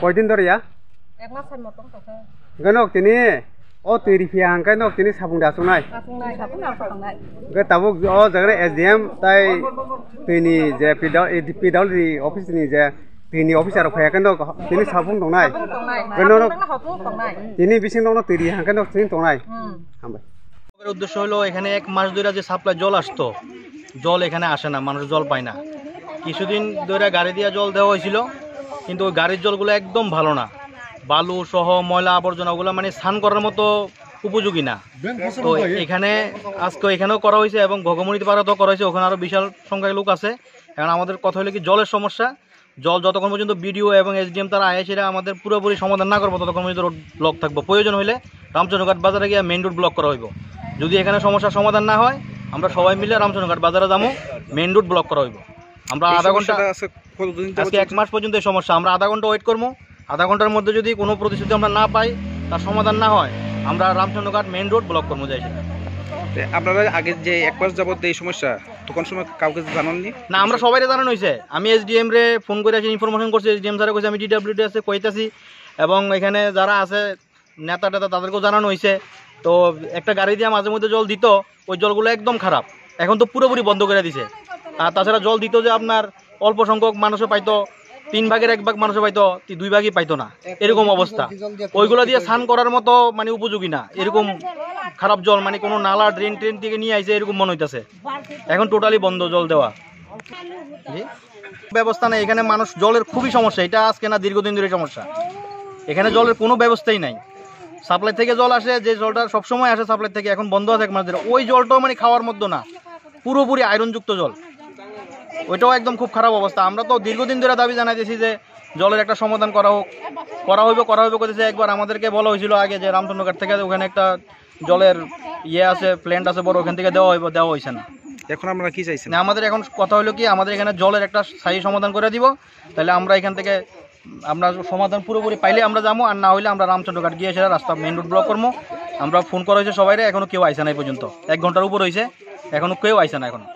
কয়দিন ধরে ইয়া ganok tini oh tiri fiang ganok tini sabung dasung nai gak tabuk oh jangan SDM tai tini je pidal di office ni je tini office arok kayak ganok tini sabung dong nai ganok tini bising dong tiri hang ganok tini dong nai hambai উদ্দেশ্য হলো এখানে এক মাস ধরে যে supply জল আসতো জল এখানে আসে না মানুষ জল পায় না কিছুদিন ধরে গাড়ি দিয়ে জল দেওয়া হয়েছিল কিন্তু ওই গাড়ির জলগুলো একদম ভালো না বালু সহ ময়লা আবর্জনাগুলো মানে স্নান করার মতো উপযোগী না তো এখানে আজকে এখানেও করা হয়েছে এবং ভগমণিতে পাড়াতেও করা হয়েছে ওখানে আরও বিশাল সংখ্যায় লোক আছে এখন আমাদের কথা হলো কি জলের সমস্যা জল যতক্ষণ পর্যন্ত বিডিও এবং এসডিএম তারা আইএসিরা আমাদের পুরোপুরি সমাধান না করবো ততক্ষণ পর্যন্ত রোড ব্লক থাকবো প্রয়োজন হলে রামচন্দ্রঘাট বাজারে গিয়ে মেইন রোড ব্লক করা হইব যদি এখানে সমস্যার সমাধান না হয় আমরা সবাই মিলে রামচন্দ্রঘাট বাজারে যাবো মেইন রোড ব্লক করা হইব আমরা আধা ঘন্টা আজকে 1 মাস পর্যন্ত এই সমস্যা আমরা আধা ঘন্টা ওয়েট করবো আধা ঘন্টার মধ্যে যদি কোনো প্রতিশ্রুতি আমরা না পাই তার সমাধান না হয় আমরা রামচন্দ্রঘাট মেইন রোড ব্লক করবো যাই আপনারা আগে যে 1 মাস যাবত এই সমস্যা তখন সময় কাউকে জানাননি না আমরা সবাইরে জানানো হয়েছে আমি এসডিএম রে ফোন করে আসি ইনফরমেশন করছি এসডিএম স্যারে কইছে আমি ডিডব্লিউডি আছে কইতাছি এবং এখানে যারা আছে নেতা টেতা তাদেরকেও জানানো হয়েছে তো একটা গাড়ি দিয়ে মাঝে মধ্যে জল দিত ওই জলগুলো একদম খারাপ এখন তো পুরোপুরি বন্ধ করে দিছে আর তাছাড়া জল দিত যে আপনার অল্প সংখ্যক মানুষও পাইতো 3 ভাগের 1 ভাগ মানুষও পাইতো 2 ভাগই পাইতো না এরকম অবস্থা ওইগুলো দিয়ে স্নান করার মতো মানে উপযোগী না এরকম খারাপ জল মানে কোনো নালা ড্রেন থেকে নিয়ে আইছে এরকম মনে হইতেছে এখন টোটালি বন্ধ জল দেওয়া ব্যবস্থা নেই এখানে মানুষ জলের খুবই সমস্যা এটা আজকে না দীর্ঘদিন ধরে সমস্যা এখানে জলের কোনো ব্যবস্থাই নাই সাপ্লাই থেকে জল আসে যে জলটা সবসময় আসে সাপ্লাই থেকে এখন বন্ধ আছে 1 মাস ধরে ওই জলটাও মানে খাওয়ার মতো না পুরোপুরি আয়রনযুক্ত জল ওইটাও একদম খুব খারাপ অবস্থা আমরা তো দীর্ঘদিন ধরে দাবি জানাইতেছি যে জলের একটা সমাধান করা হইবে করতেছে একবার আমাদেরকে বলা হয়েছিল আগে যে রামচন্দ্রঘাট থেকে ওখানে একটা জলের আছে প্ল্যান্ট আছে বড় ওখান থেকে দেওয়া হয়েছে না এখন আমরা কি চাইছি না আমাদের এখন কথা হলো কি আমাদের এখানে জলের একটা স্থায়ী সমাধান করে দিব তাহলে আমরা এখান থেকে আমরা সমাধান পুরোপুরি পাইলে আমরা যাবো আর না হইলে আমরা রামচন্দ্রঘাট গিয়ে সেটা রাস্তা মেইন রোড ব্লক করবো আমরা ফোন করা হয়েছে সবাই এখনো কেউ আইসে না এই পর্যন্ত 1 ঘন্টার উপর হয়েছে এখনো কেউ আইসে না এখনো